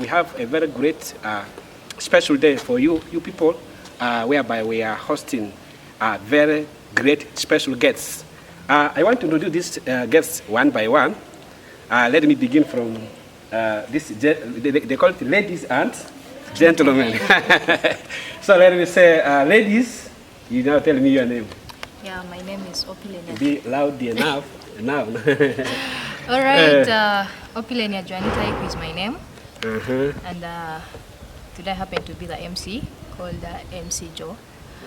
we have a very great special day for you people, whereby we are hosting very great special guests. I want to introduce these guests one by one. Let me begin from this, they call it ladies and gentlemen. So let me say, ladies, you now tell me your name. Yeah, my name is Opilenia. Be loud enough now. All right, Opilenia Juanita is my name. And today I happen to be the MC, called MC Joe.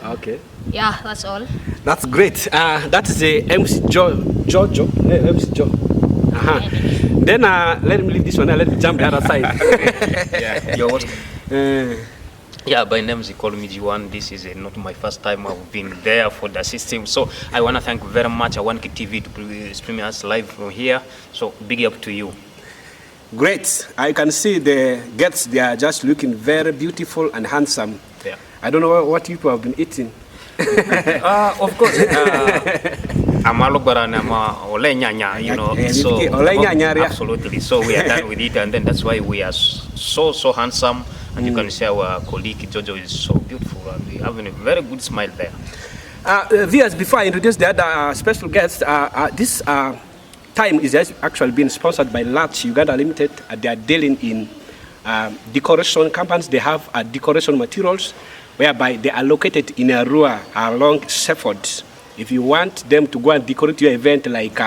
Okay. Yeah, that's all. That's great. That is the MC Joe. MC Joe. Then let me leave this one and let me jump the other side. Yeah, you're welcome. Yeah, by name they call me G1. This is not my first time I've been there for the system. So I want to thank very much Awanki TV to stream us live from here. So big up to you. Great. I can see the guests, they are just looking very beautiful and handsome. Yeah. I don't know what people have been eating. Of course. I'm a Lugbara and I'm a Olenyanya, you know. So, absolutely. So we are done with it, and then that's why we are so handsome. And you can see our colleague Jojo is so beautiful, and we have a very good smile there. Viewers, before I introduce the other special guests, this time is actually being sponsored by Latch Uganda Limited. They are dealing in decoration companies. They have decoration materials whereby they are located in Arua along Shefford. If you want them to go and decorate your event like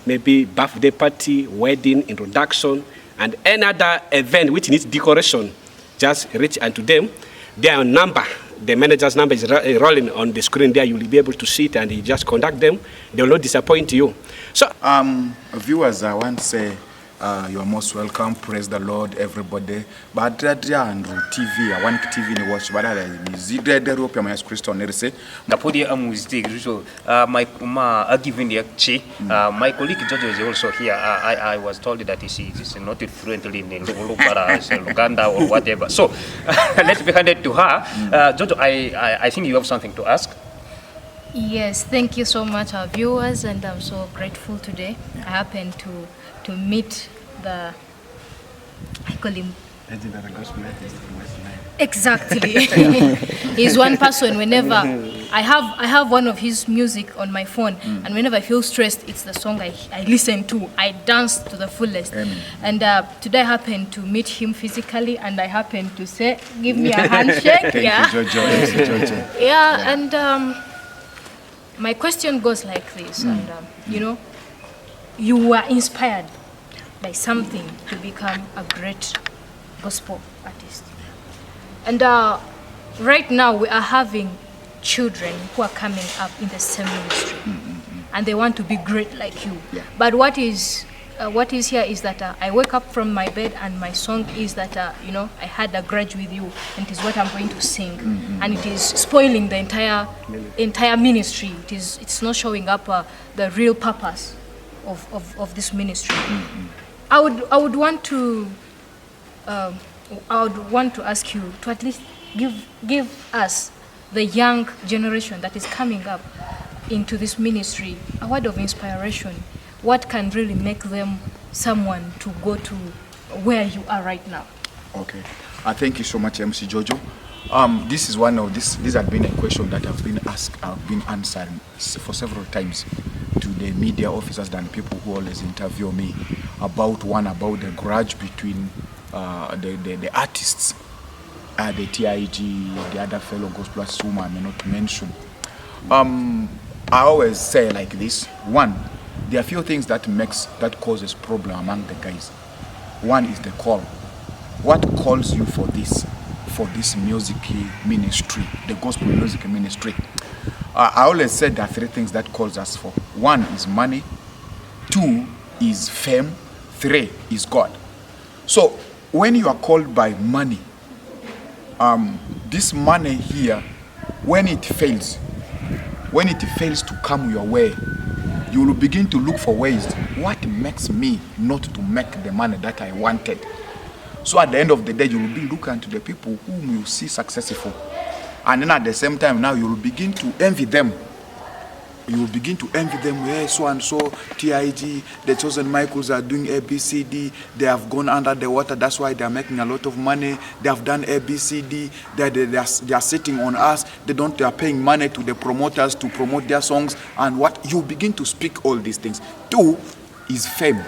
maybe birthday party, wedding, introduction, and any other event which needs decoration, just reach out to them. Their number, the manager's number is rolling on the screen there. You will be able to see it and you just contact them. They will not disappoint you. So, viewers, I want to say you are most welcome. Praise the Lord, everybody. But TV, I want TV to watch. But I Europe, my Christian, say. The podium is so my given the my colleague Jojo is also here. I was told that he is not fluently in Uganda or whatever. So let's be handed to her. Jojo, I think you have something to ask. Yes, thank you so much, our viewers, and I'm so grateful today. I happen to meet the, I call him Lugbara Gospel Music from West Nile. Exactly. He's one person. Whenever I have one of his music on my phone, and whenever I feel stressed, it's the song I listen to. I dance to the fullest. And today I happened to meet him physically, and I happened to say, give me a handshake. Thank you, Jojo. Yeah, and my question goes like this, and you know, you were inspired by something to become a great gospel artist. And right now we are having children who are coming up in the same ministry, and they want to be great like you. Yeah. But what is here is that I wake up from my bed and my song is that you know, I had a grudge with you, and it is what I'm going to sing, and it is spoiling the entire ministry. It's not showing up the real purpose of this ministry. I would want to ask you to at least give us, the young generation that is coming up into this ministry, a word of inspiration. What can really make them someone to go to where you are right now? Okay. Thank you so much, MC Jojo. This is one of this has been a question that I've been asked, I've been answering for several times to the media officers and people who always interview me about the grudge between the artists, the TIG, the other fellow gospel artists whom I may not mention. I always say like this: one, there are few things that causes problem among the guys. One is the call. What calls you for this music ministry, the gospel music ministry? I always said there are three things that calls us for. One is money, two is fame, three is God. So when you are called by money, this money here, when it fails to come your way, you will begin to look for ways. What makes me not to make the money that I wanted? So at the end of the day, you will be looking to the people whom you see successful. And then at the same time, now you will begin to envy them. You will begin to envy them. Yeah, so and so, TIG, the chosen Michaels are doing ABCD. They have gone under the water. That's why they are making a lot of money. They have done ABCD. They are sitting on us. They are paying money to the promoters to promote their songs. And what you begin to speak all these things. 2 is fame.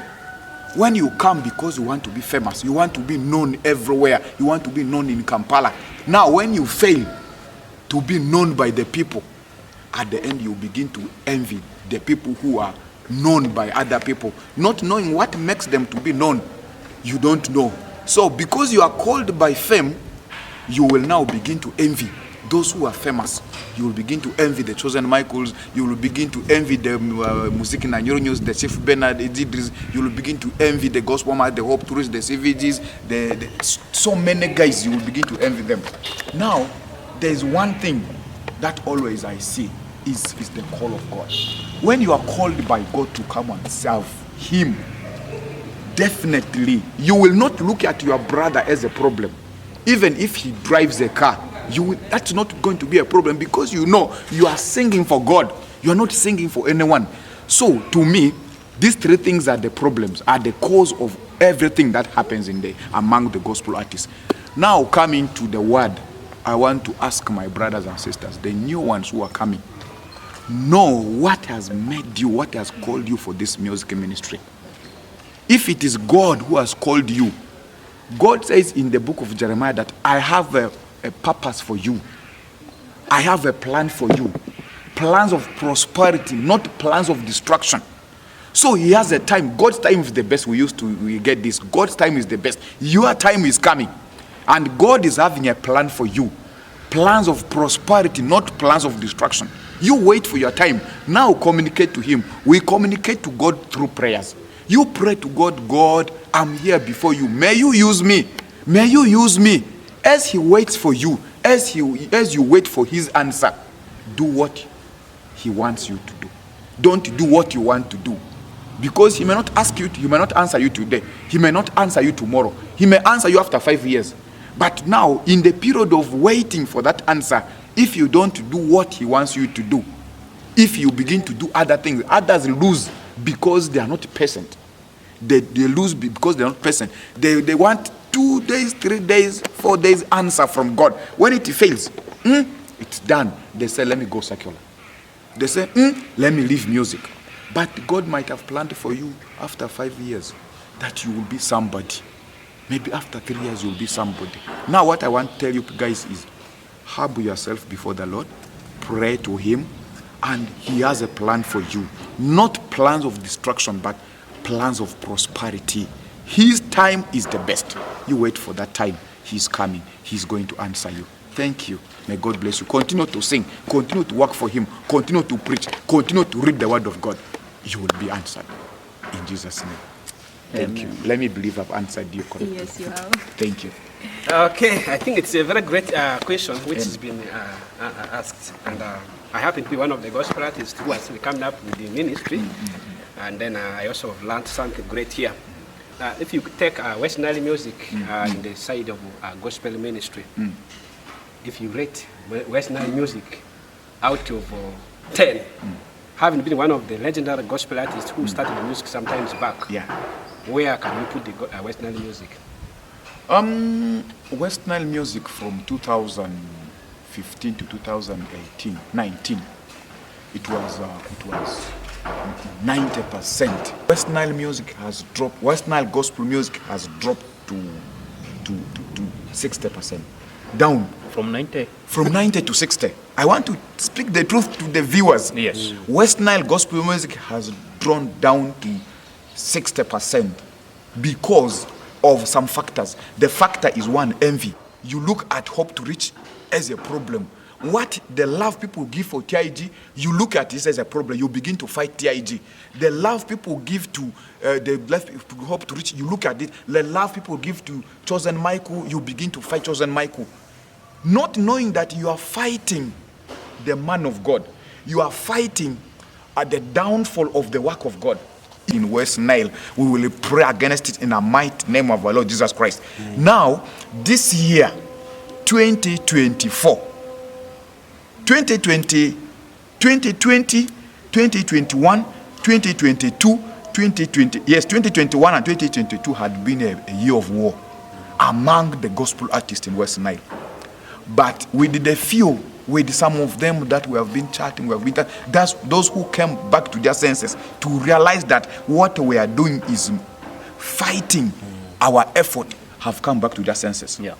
When you come because you want to be famous, you want to be known everywhere. You want to be known in Kampala. Now, when you fail to be known by the people, at the end you begin to envy the people who are known by other people, not knowing what makes them to be known. You don't know. So because you are called by fame, you will now begin to envy those who are famous. You will begin to envy the chosen Michaels. You will begin to envy the Music Analysis, the Chief Bernard, Idris. You will begin to envy the Gospel Man, the Hope Tourists, the CVGs, so many guys. You will begin to envy them. Now, there is one thing that always I see is the call of God. When you are called by God to come and serve Him, definitely you will not look at your brother as a problem. Even if he drives a car, that's not going to be a problem, because you know you are singing for God. You are not singing for anyone. So to me, these 3 things are the problems, are the cause of everything that happens among the gospel artists. Now coming to the word, I want to ask my brothers and sisters, the new ones who are coming, know what has made you, what has called you for this music ministry. If it is God who has called you, God says in the book of Jeremiah that I have a purpose for you. I have a plan for you. Plans of prosperity, not plans of destruction. So He has a time. God's time is the best. We get this. God's time is the best. Your time is coming. And God is having a plan for you. Plans of prosperity, not plans of destruction. You wait for your time. Now communicate to Him. We communicate to God through prayers. You pray to God, God, I'm here before you. May you use me. May you use me. As He waits for you, as you wait for His answer, do what He wants you to do. Don't do what you want to do. Because He may not He may not answer you today. He may not answer you tomorrow. He may answer you after 5 years. But now, in the period of waiting for that answer, if you don't do what He wants you to do, if you begin to do other things, others lose because they are not patient. They lose because they are not patient. They want 2 days, 3 days, 4 days answer from God. When it fails, it's done. They say, let me go secular. They say, let me leave music. But God might have planned for you after 5 years that you will be somebody. Maybe after 3 years you will be somebody. Now what I want to tell you guys is, humble yourself before the Lord, pray to Him, and He has a plan for you. Not plans of destruction, but plans of prosperity. His time is the best. You wait for that time. He's coming. He's going to answer you. Thank you. May God bless you. Continue to sing. Continue to work for Him. Continue to preach. Continue to read the Word of God. You will be answered. In Jesus' name. Thank you. Let me believe I've answered you correctly. Yes, you have. Thank you. Okay, I think it's a very great question which has been asked. And I happen to be one of the gospel artists who has come up with the ministry. And then I also have learned something great here. If you take West Nile music in the side of gospel ministry, if you rate West Nile music out of 10, having been one of the legendary gospel artists who started music sometimes back, where can you put the West Nile music? West Nile music from 2015 to 19, it was 90%. West Nile music has dropped. West Nile gospel music has dropped to 60%. Down. From 90? From 90 to 60. I want to speak the truth to the viewers. Yes. West Nile gospel music has drawn down to 60% because of some factors. The factor is one, envy. You look at Hope to Reach as a problem. What the love people give for TIG, you look at this as a problem. You begin to fight TIG. The love people give to Hope to Reach, you look at it. The love people give to Chosen Michael, you begin to fight Chosen Michael. Not knowing that you are fighting the man of God. You are fighting at the downfall of the work of God. In West Nile, we will pray against it in the mighty name of our Lord Jesus Christ. Now, this year, 2020, 2021, 2022, 2021 and 2022 had been a year of war among the gospel artists in West Nile. But with the few, with some of them that we have been chatting, that's those who came back to their senses to realize that what we are doing is fighting our effort, have come back to their senses. Yeah.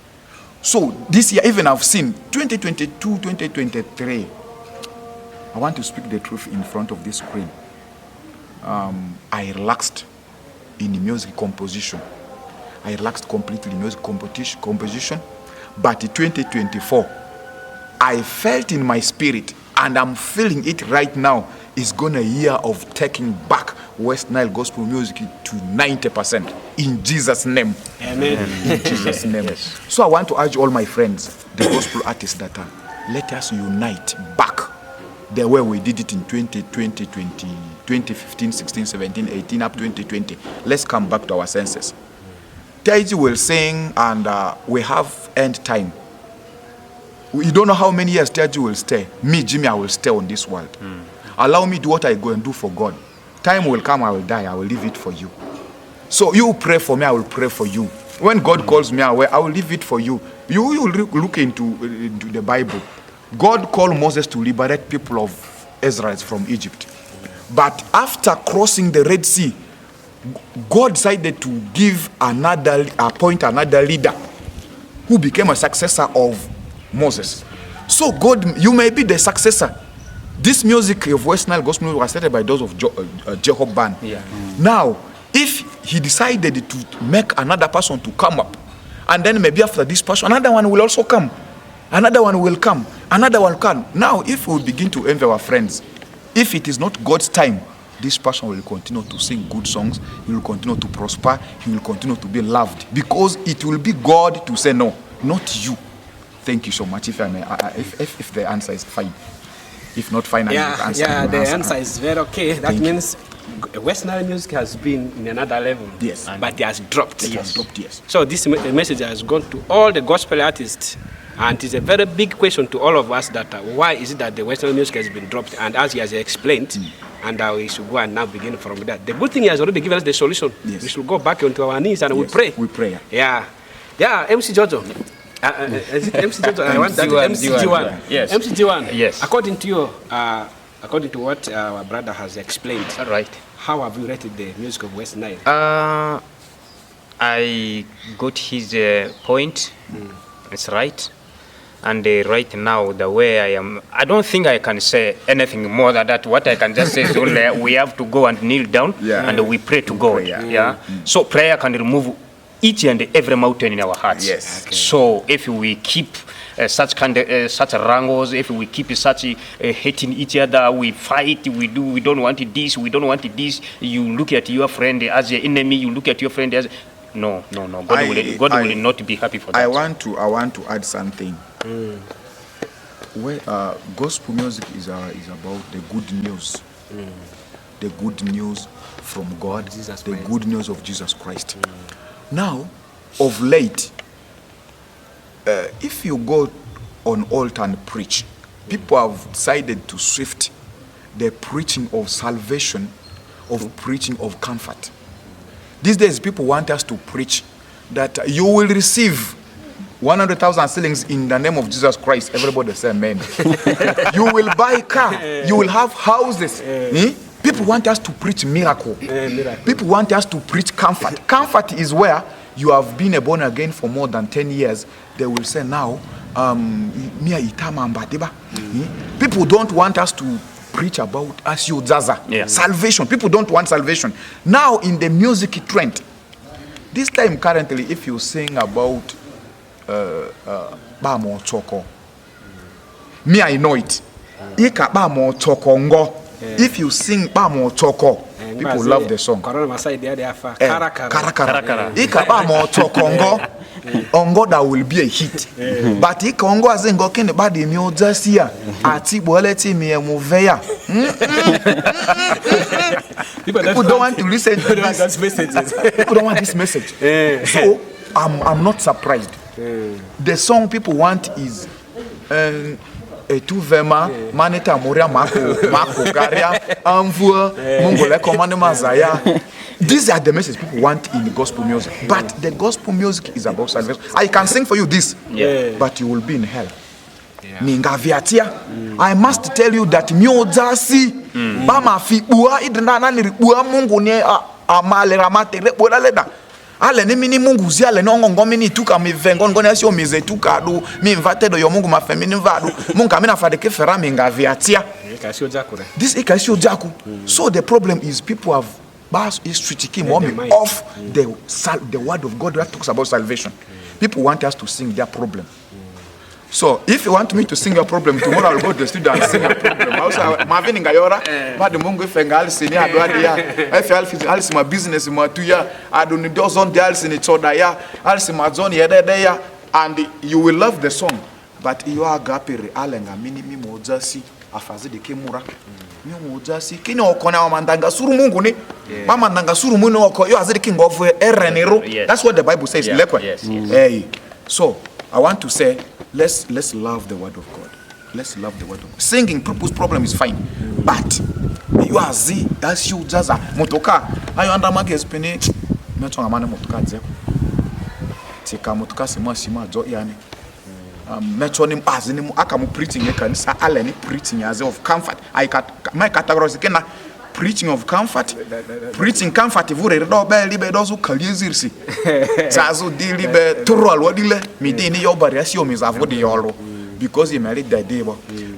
So this year, even I've seen 2022, 2023. I want to speak the truth in front of this screen. I relaxed in music composition. I relaxed completely in music composition. But in 2024, I felt in my spirit, and I'm feeling it right now, is gonna a year of taking back West Nile gospel music to 90% in Jesus' name. Amen. In Jesus' name. Yes. So I want to urge all my friends, the gospel artists, that let us unite back the way we did it in 2020, 2015, 16, 17, 18, up 2020. Let's come back to our senses. TIG will sing, and we have end time. You don't know how many years TIG will stay. Me, Jimmy, I will stay on this world. Allow me to do what I go and do for God. Time will come, I will die, I will leave it for you. So you pray for me, I will pray for you. When God calls me away, I will leave it for you. You will look into the Bible. God called Moses to liberate people of Israel from Egypt. But after crossing the Red Sea, God decided to appoint another leader who became a successor of Moses. So God, you may be the successor. This music of West Nile gospel music was started by those of TIG Band. Yeah. Now, if he decided to make another person to come up, and then maybe after this person, another one will also come. Another one will come. Another one will come. Now, if we begin to envy our friends, if it is not God's time, this person will continue to sing good songs. He will continue to prosper. He will continue to be loved. Because it will be God to say no, not you. Thank you so much. If I may, if the answer is fine. If not fine, the answer is very okay. That means West Nile music has been in another level. Yes. But it has dropped. It has dropped, yes. So this message has gone to all the gospel artists. And it's a very big question to all of us that why is it that the Western music has been dropped? And as he has explained, and we should go and now begin from that. The good thing, he has already given us the solution. Yes. We should go back onto our knees and we pray. We pray. Yeah. MC Jojo. Is it MC Jojo? I want that MC G1. Yes. MC G1. Yes. According to you, according to what our brother has explained, All right. how have you rated the music of West Nile? I got his point. It's right. And right now, the way I am, I don't think I can say anything more than that. What I can just say is only we have to go and kneel down and we pray to God. Yeah. So prayer can remove each and every mountain in our hearts. Yes. Okay. So if we keep such wrangles, if we keep such hating each other, we fight, we don't want this, we don't want this. You look at your friend as your enemy. You look at your friend as no. God will not be happy for that. I want to add something. Where gospel music is about the good news, the good news from God, the good news of Jesus Christ. Now, of late, if you go on altar and preach, people have decided to shift the preaching of salvation, of preaching of comfort. These days, people want us to preach that you will receive 100,000 shillings in the name of Jesus Christ. Everybody say amen. You will buy a car. You will have houses. People want us to preach miracle. People want us to preach comfort. Comfort is where you have been born again for more than 10 years. They will say now, people don't want us to preach about salvation. People don't want salvation. Now in the music trend, this time currently, if you sing about Bamo Choko. Me, I know it. Ika Bamo Choko Ngo. If you sing Bamo Choko, people love the song. Kara. Ika Bamo Choko Ngo. Ongo that will be a hit. But Ika Ongo as in Gokin the body me ojasia. Ati boleti me muveya. People don't want to listen to this message. People don't want this message. So I'm not surprised. The song people want is etu vema manita moria mako garia anvua mungu le commande mazaya. These are the messages people want in gospel music. But the gospel music is about salvation. I can sing for you this, but you will be in hell. I must tell you that myozasi bama fi bua idna na ni bua mungu ne amale ramate repora leda ale ni mini mungu zi ale no ngongo mini tuka mi vengo ngone asi o mize tuka do mi invite do yo mungu ma femini vado mungu amina fade ke fera mi ngaviatia this ikasi ojaku. So the problem is people have bas is critiquing of the word of God that talks about salvation. People want us to sing their problem. So if you want me to sing your problem tomorrow, I'll go to the studio and sing your problem. Also, Marvin Ngayora, but the Mungu fengal sini aduadia. If Alice my business my 2 year, I don't need those on the Alice in each other ya. Alice my zone ya, and you will love the song. But you are gapere alenga mini mojasi afazi de kemura. Mi mojasi kini okona wa mandanga suru Mungu ni. Mama mandanga suru Mungu oko yo azidi king of erenero. That's what the Bible says. Hey, so I want to say, let's love the word of God. Let's love the word of God. Singing purpose problem is fine, but you are as you just motoka. Ayo anda mage spene. Metonga mane motoka zeko. Tika motoka sima jo yani. Metonim azini akamu preaching ekanisa aleni preaching as of comfort. My categories kena preaching of comfort, preaching comfort vure do be libe dozu kalizirsi zazu di libe turwal wadile midini yo bariasi o mizavo de yolo because he married that day.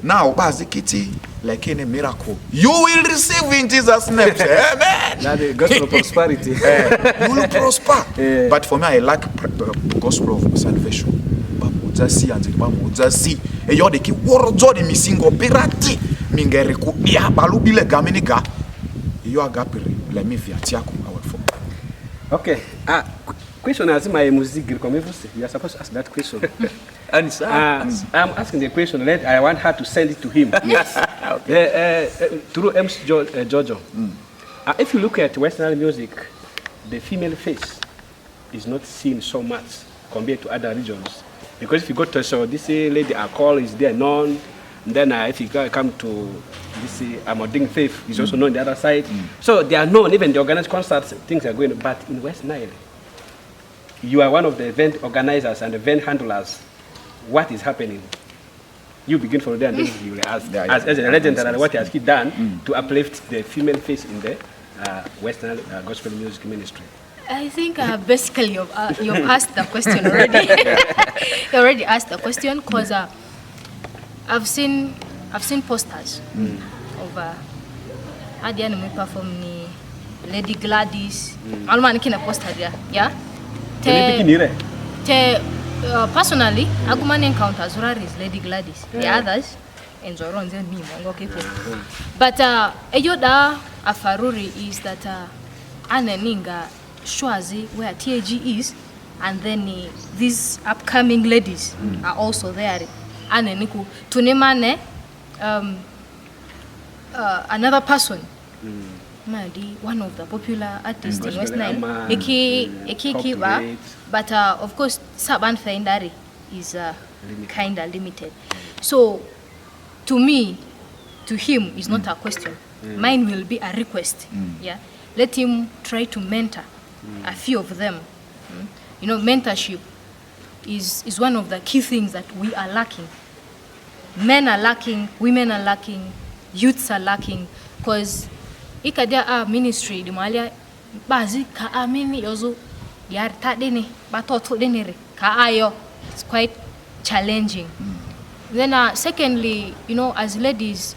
Now bazikiti like in a miracle you will receive in Jesus name. Amen. That the gospel of prosperity. You will prosper. But for me I like the gospel of salvation. Bamuzasi and bamuzasi e yo de ki woro jodi misingo pirati mingere ku ya balubile gaminiga. You are gapiri. Let me viatiako our phone. Okay. Question as my music. You are supposed to ask that question. I'm asking the question. I want her to send it to him. Yes. Through MC Jojo. If you look at West Nile music, the female face is not seen so much compared to other regions. Because if you go to this lady, our call is there known. Then if you come to this Amoding Faith, is also known on the other side. So they are known, even the organized concerts, things are going. But in West Nile, you are one of the event organizers and event handlers. What is happening? You begin from there and then you will ask, as a legend, what has he done to uplift the female face in the West Nile Gospel Music Ministry? I think basically you've asked the question already. You already asked the question because I've seen posters of Adiana me perform ni Lady Gladys. Alma nikina poster dia, yeah. Personally, Agumani encounters rare is Lady Gladys. The others enjoy and me mongo people. But Eyoda Afaruri is that Aneninga Shwazi where TIG is, and then these upcoming ladies are also there. Aneniku tunemane another person Madi, one of the popular artists in West Nile, but of course Saban Faindari is kind of limited. So to me, to him is not a question. Mine will be a request. Yeah, let him try to mentor a few of them. You know, mentorship is one of the key things that we are lacking. Men are lacking, women are lacking, youths are lacking, because ikadia ministry di malia bazi ka amini yozo yar tadene batoto denere ka ayo. It's quite challenging. Then secondly, you know, as ladies,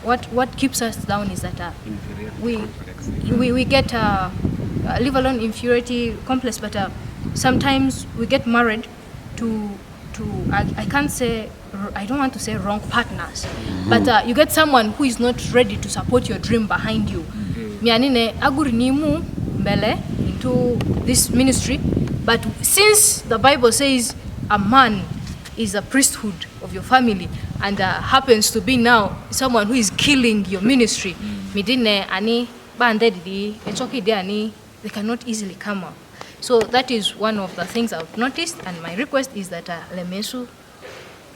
what keeps us down is that we get live alone inferiority complex, but sometimes we get married to I don't want to say wrong partners, but you get someone who is not ready to support your dream behind you. Mianine agurinimu mbele into this ministry, but since the Bible says a man is a priesthood of your family and happens to be now someone who is killing your ministry, midine ani bandedi echoki de ani, they cannot easily come up. So that is one of the things I've noticed, and my request is that Lemesu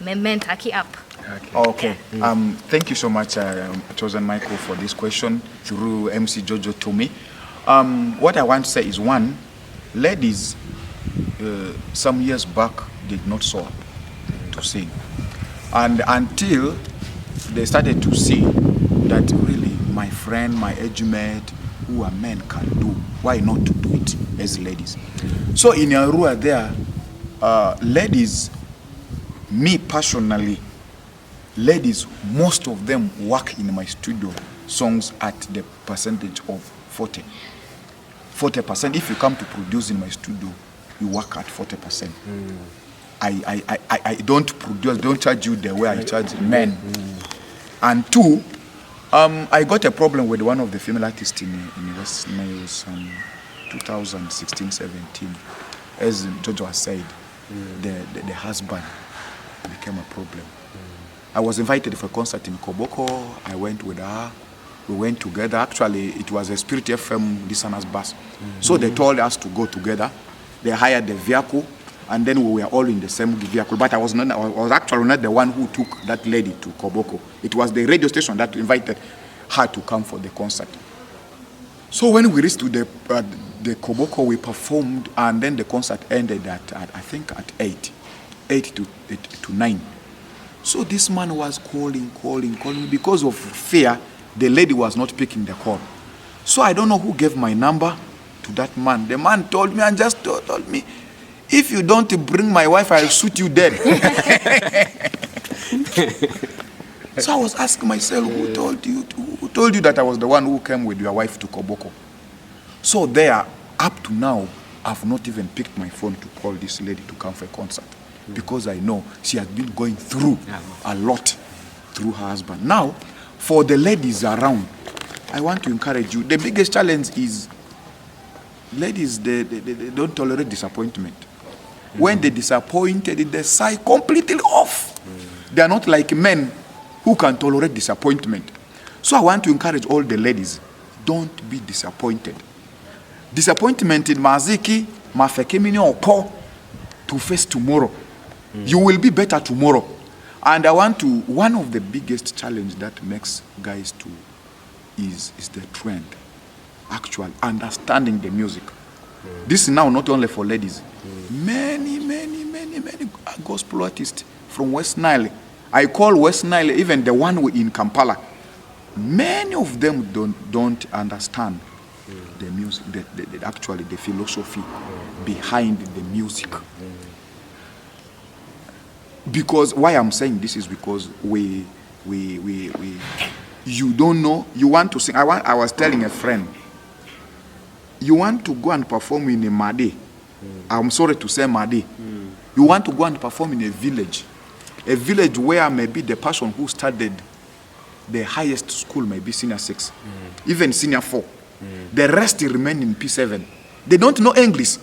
mentaki up. Okay. Thank you so much, Chosen Michael, for this question through MC Jojo to me. What I want to say is, one, ladies some years back did not show up to sing. And until they started to see that really my friend, my age mate, who are men can do, why not to do it as ladies? So in Arua there, ladies, me personally, ladies, most of them work in my studio songs at the percentage of 40%. If you come to produce in my studio, you work at 40%. I don't produce, don't charge you the way I charge men. And two, I got a problem with one of the female artists in West Nile, 2016-17. As Jojo has said, the husband became a problem. I was invited for a concert in Koboko. I went with her. We went together. Actually, it was a Spirit FM listeners bus. So they told us to go together. They hired the vehicle, and then we were all in the same vehicle. But I was actually not the one who took that lady to Koboko. It was the radio station that invited her to come for the concert. So when we reached to the Koboko, we performed, and then the concert ended at I think at 8 to 9. So this man was calling. Because of fear, the lady was not picking the call. So I don't know who gave my number to that man. The man told me and just told me, if you don't bring my wife, I'll shoot you dead. So I was asking myself, who told you that I was the one who came with your wife to Koboko? So there, up to now, I've not even picked my phone to call this lady to come for a concert, because I know she has been going through a lot through her husband. Now, for the ladies around, I want to encourage you. The biggest challenge is ladies, they don't tolerate disappointment. When they're disappointed, they sigh completely off. They are not like men who can tolerate disappointment. So I want to encourage all the ladies, don't be disappointed. Disappointment in Maziki, Mafekemini Oko, to face tomorrow. You will be better tomorrow. And one of the biggest challenge that makes guys is the trend. Actual understanding the music. This is now not only for ladies. Many gospel artists from West Nile. I call West Nile even the one in Kampala. Many of them don't understand the music, actually the philosophy behind the music. Because why I'm saying this is because you don't know, you want to sing. I was telling a friend, you want to go and perform in a Madi. I'm sorry to say Madi. You want to go and perform in a village where maybe the person who studied the highest school may be senior 6, even senior 4. The rest remain in P7. They don't know English,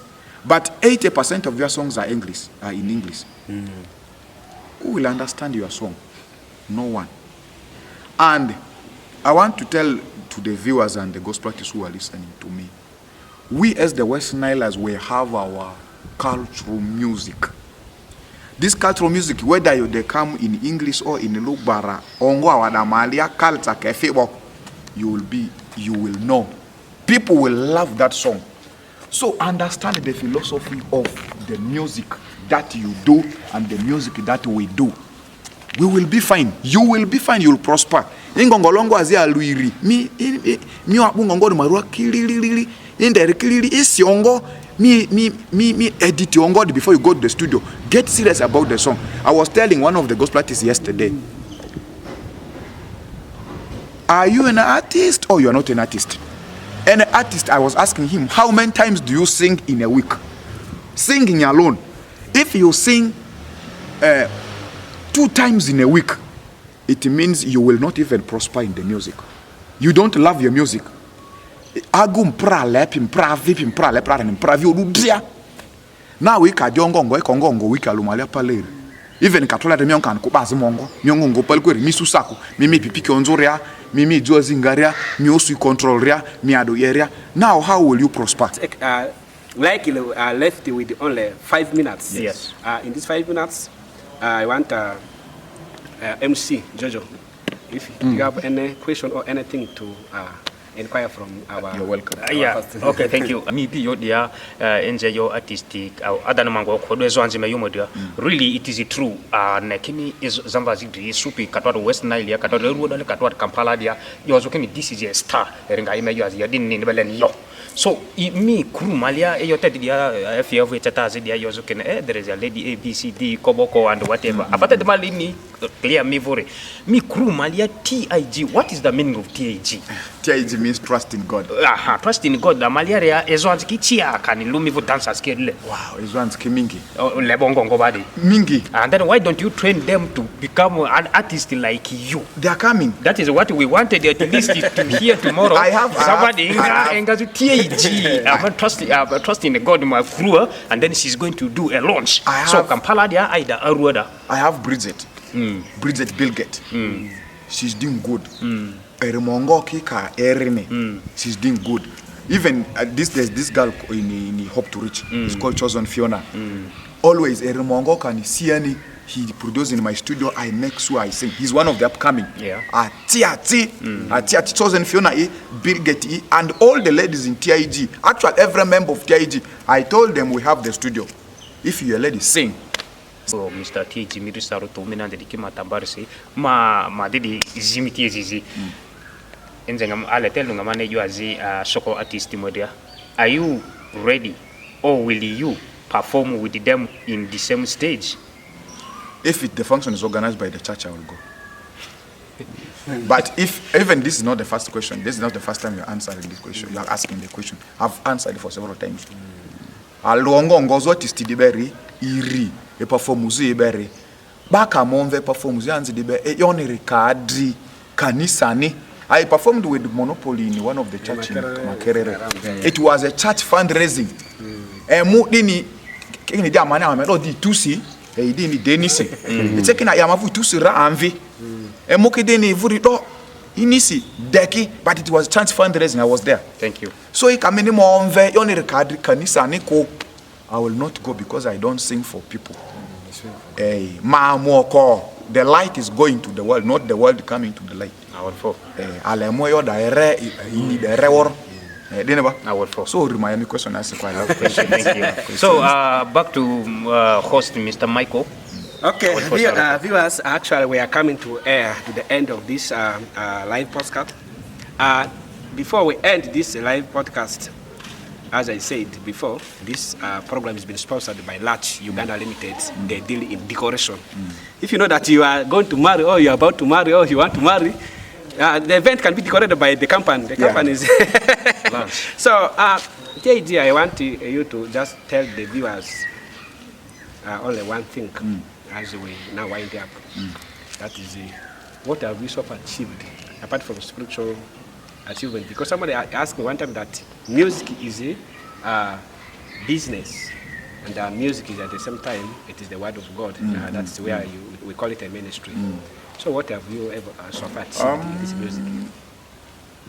but 80% of their songs are in English. Who will understand your song? No one. And I want to tell to the viewers and the gospel artists who are listening to me, we as the West Nilers, we have our cultural music. This cultural music, whether they come in English or in Lugbara, culture cafe, you will know. People will love that song. So understand the philosophy of the music that you do and the music that we do. We will be fine. You will be fine. You will prosper. Ingongolongo azia luiri. Mi wabungongo marua kilili. Indirectly is yongo. Me edit yongo before you go to the studio. Get serious about the song. I was telling one of the gospel artists yesterday. Are you an artist or you are not an artist? An artist, I was asking him, how many times do you sing in a week? Singing alone. If you sing 2 times in a week, it means you will not even prosper in the music. You don't love your music. Now we ka jongongo ekongongo we ka lumalia paleri. Even katola de mionkan kubazi mongo, miongongo palkweri misusako, mimi pipiki onzoria, mimi jozi ngaria, mi osu controlria, mi adoyeria. Now how will you prosper? Like left with only 5 minutes. Yes. In these 5 minutes, I want MC Jojo, if you have any question or anything to inquire from our. You're welcome. Yeah. Okay. Thank you. Maybe you dia enjoy your artistic or other mango kodo zwanzi me yumo dia. Really, it is true. Na kimi is zambazi di supi katwa West Nile ya katwa Ruoda le katwa Kampala dia. Yozo kimi this is a star. Eringa ime yozo ya din ni belen yo. So me kuru malia yote dia FF chatazi dia yozo kene there is a lady ABCD Koboko and whatever. After the mali ni clear me vore. Me kuru malia TIG. What is the meaning of TIG? TIG means trust in God. Trust in God. La malaria ezwanzi kichia kani lumi vo dancers kele. Wow, ezwanzi mingi. Lebongo ngobadi. Mingi. And then why don't you train them to become an artist like you? They are coming. That is what we wanted at least to hear tomorrow. Somebody engazu TIG. I'm trusting God in my crew, and then she's going to do a launch. So Kampala dia aida Aruada. I have Bridget. Bridget Bilgett. She's doing good. Erimongo kika erine. She's doing good. Even there's this girl in Hope to Reach. It's called Chosen Fiona. Always Erimongo can see any. He produced in my studio. I make sure I sing. He's one of the upcoming. Yeah. Atiati Chosen Fiona, Bilgett, and all the ladies in TIG. Actually, every member of TIG. I told them we have the studio. If you're a lady, sing. So Mr. TIG Jimmy Saro to me and the Kima Tambarsi, ma didi Jimmy TIG. Enzengam ale tell ngamane you as a soccer artist modia. Are you ready, or will you perform with them in the same stage? If the function is organized by the church, I will go. But if even this is not the first question, this is not the first time you're answering this question. You are asking the question. I've answered it for several times. Alongo ngozo tistidiberi iri e performuzi iberi. Baka monve performuzi anzi dibe e yoni rikadri kanisani. I performed with Monopoly in one of the church in Makerere. It was a church fundraising. Mu dini kini dia mana amelo di tusi e dini denisi. It's kina yamavu tusi ra anvi. Mu kidini vuri do inisi deki, but it was church fundraising. I was there. Thank you. So ikamini mo onve yoni rekadri kanisa niko. I will not go because I don't sing for people. Ma moko. The light is going to the world, not the world coming to the light. I will fall. Alemoyo daere ini derewor. Dineba. I will fall. So remind me question ask quite a lot of questions. Thank you. So back to host Mr. Michael. Okay, viewers, actually we are coming to the end of this live podcast. Before we end this live podcast, as I said before, this program has been sponsored by Latch Uganda Limited. They deal in decoration. If you know that you are going to marry, or you are about to marry, or you want to marry, the event can be decorated by the company. The company is. So, the idea I want you to just tell the viewers only one thing as we now wind up. That is, what have we so far achieved apart from spiritual achievement? Because somebody asked me one time that music is a business, and music is at the same time it is the word of God. That's where we call it a ministry. So what have you ever so far achieved in this music?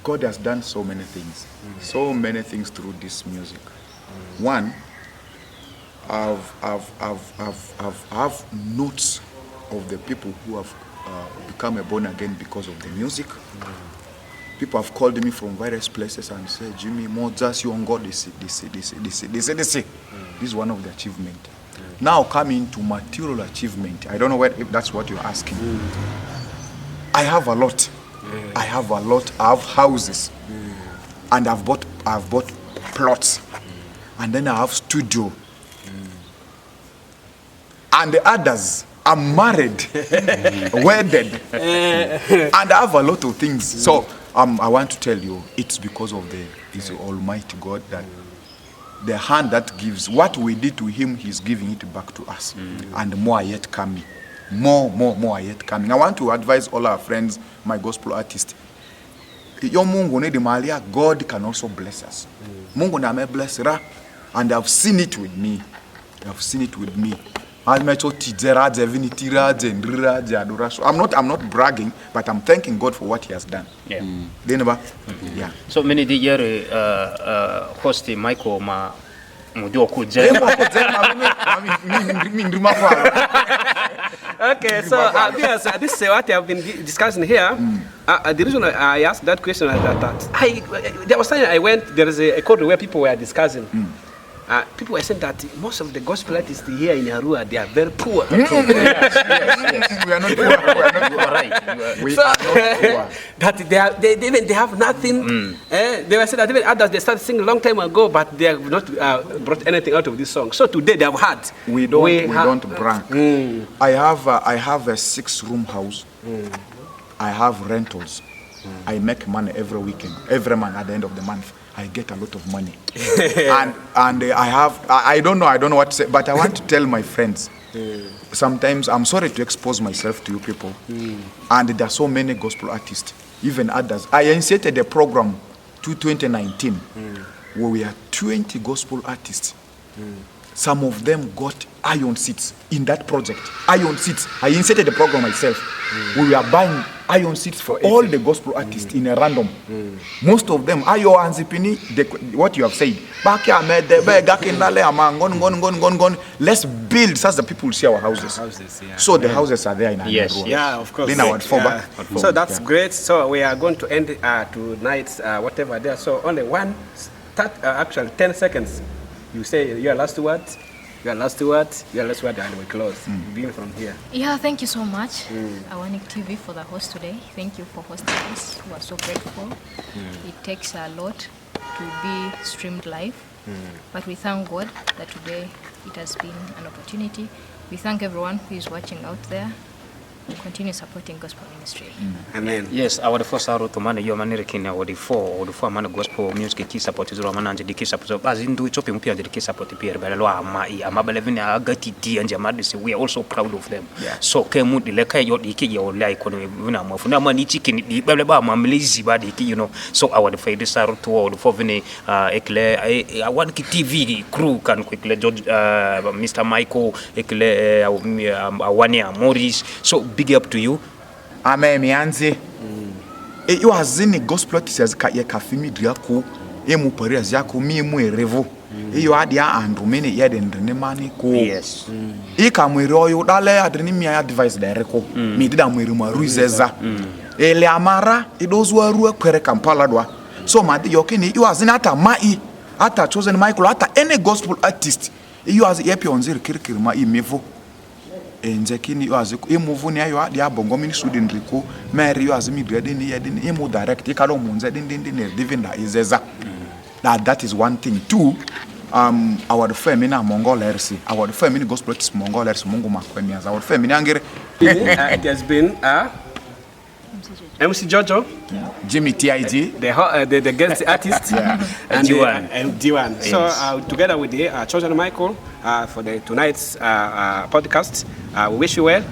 God has done so many things, so many things through this music. One, I've notes of the people who have become born again because of the music. People have called me from various places and said, Jimmy, more just you on God, they say. This is one of the achievements. Now coming to material achievement, I don't know if that's what you're asking. I have a lot. I have houses, and I've bought plots, and then I have studio, and the others. I'm married, wedded, and I have a lot of things. So I want to tell you, it's because of the Almighty God that the hand that gives. What we did to Him, He's giving it back to us, and more are yet coming. More are yet coming. I want to advise all our friends, my gospel artists. Your Mungu ne di malia, God can also bless us. Mungu na me bless ra, and I've seen it with me. I'm not bragging, but I'm thanking God for what He has done. Yeah. Yeah. So many the year host Michael Mujua kujema. Okay, so yes, this is what I have been discussing here. The reason I asked that question is that there was time I went. There is a code where people were discussing. People were saying that most of the gospel artists here in Arua, they are very poor. Yes. We are not poor. You are right. We are not poor. That they have nothing. They were saying that even others, they started singing a long time ago, but they have not brought anything out of this song. So today they have had. We don't brag. I have a 6-room house. I have rentals. I make money every weekend, every month at the end of the month. I get a lot of money. and I don't know what to say, but I want to tell my friends. Sometimes I'm sorry to expose myself to you people. And there are so many gospel artists, even others. I initiated a program to 2019 where we are 20 gospel artists. Some of them got iron seats in that project. Iron seats. I initiated the program myself. We were buying iron seats for all the gospel artists in a random. Most of them, Ayo Anzipini, what you have said. Let's build such that people will see our houses. So the houses are there in our Yes. Yeah, of course. Then our fallback. So that's great. So we are going to end tonight's whatever there. So only actually 10 seconds. You say your last word. Your last word, and we close. Begin from here. Yeah, thank you so much, Awanik TV, for the host today. Thank you for hosting us. We are so grateful. It takes a lot to be streamed live, but we thank God that today it has been an opportunity. We thank everyone who is watching out there. We continue supporting gospel ministry. Amen. Yes, our first hour to man yo manere kina wodi four man gospel music ki support zero man anje ki support as in do chopping pia anje ki support pia bele ama bele vina agati di anje amade say we are also proud of them. So ke mu di leka yo di ki yo lai kono vina mo funa man chicken di bele ba ma mlizi ba di ki you know. So our the faith star to for vini ekle one ki TV crew kan quickly George Mr. Michael ekle Awania Morris. So big up to you. Amen, mianze. You azini gospel artists ka ye kafimi diako e mu parias yako mi mu erevo. You adia andu mene ye den ne mani ko. Yes. E ka mu royo dale adreni mi advice there ko. Mi dida mu ru ruizeza. Ele amara idozu aru kwere Kampala doa. So ma de yokini you azini ata mai ata chosen Michael ata any gospel artist. You az ye pionzir kirkir ma imevo. Enjekini yo aziku imuvu ni ayo adi abongo mini student riko meri yo azimi grade ni yedin imu direct ikalo munze din divin da izeza. That is one thing. Two, our femina Mongol RC, our femina gospel is Mongol RC Mungu makwemias, our femina angere. It has been MC Jojo, Jimmy TIG, the guest artist, and D1. Yes. So together with the chosen Michael for the tonight's podcast, we wish you well.